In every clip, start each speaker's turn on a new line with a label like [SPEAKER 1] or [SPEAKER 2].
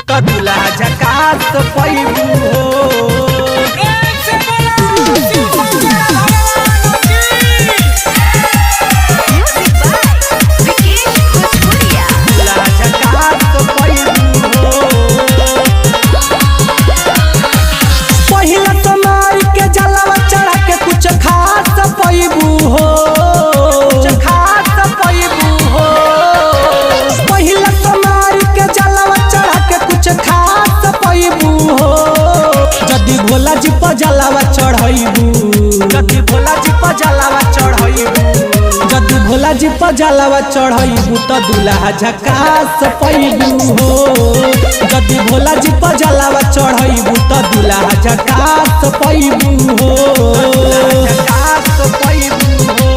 [SPEAKER 1] त दूल्हा झकास पैबू हो। भोला जी पर जलावा चढ़ाइबू, जदी भोला जी पर जलावा चढ़ाइबू, जदी भोला जी पर जलावा चढ़ाइबू त दूल्हा झकास पैबू हो। जदी भोला जी पर जलावा चढ़ाइबू त दूल्हा झकास पैबू हो। झकास पैबू हो,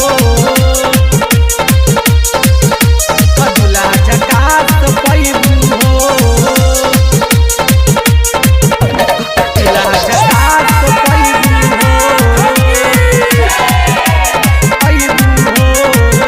[SPEAKER 1] दूल्हा झकास पैबू हो।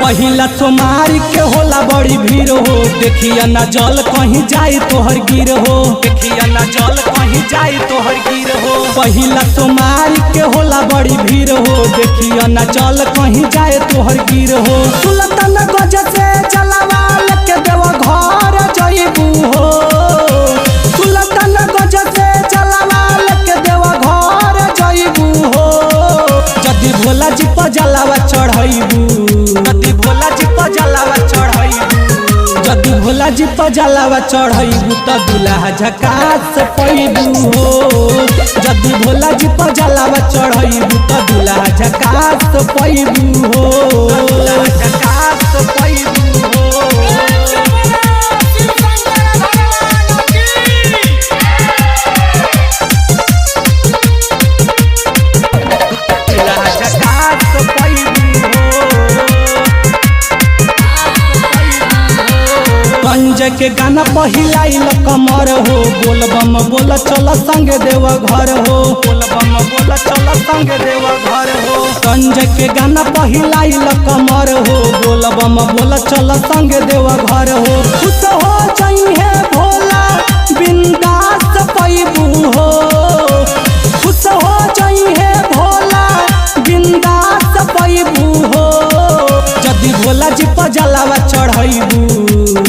[SPEAKER 1] पहिला सोमारी के होला बड़ी भीड़ हो, देखिया ना जल कहीं जाए तोहर गिर हो, देखिया ना जल कहीं जाए तोहर गिर हो। पहिला सोमारी के होला बड़ी भीड़ हो, देखिया ना जल कहीं जाए तोहर गिर हो। सुल्तान गज से जलावा लेके देव घर जइबू हो, सुल्तान गज से जलावा लेके देव घर जइबू हो। जदी भोला जी पर जलावा चढ़ाइबू, जदी भोला जी पर जलावा चढ़ाइबू, जदी भोला जी पर जलावा चढ़ाइबू त दूल्हा झकास पैबू हो। जदी भोला जी पर जलावा चढ़ाइबू त दूल्हा झकास पैबू हो। दूल्हा झकास पैबू हो। संजय के गाना पहिलाइल कमर हो, बोल बम बोल चल संग देव घर हो, बोल बम बोल चल संग देव घर हो। संजय के गाना पहिलाइल कमर हो, बोल बम बोल चल संग देव घर हो। खुश हो जइहे भोला बिंदास पैबू हो, खुश हो जइहे भोला बिंदास पैबू हो। जदी भोला जी पर जलावा चढ़ाइबू,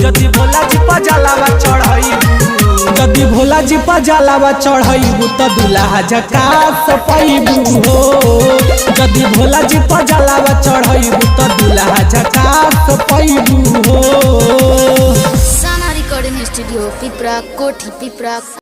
[SPEAKER 1] जदी भोला जी पर जलावा चढ़ाइबू, जदी भोला जी पर जलावा चढ़ाइबू त दूल्हा झकास पैबू हो। जदी भोला जी पर जलावा चढ़ाइबू त दूल्हा झकास पैबू हो।
[SPEAKER 2] साना रिकॉर्डिंग स्टूडियो पिपरा कोठी पिपरा।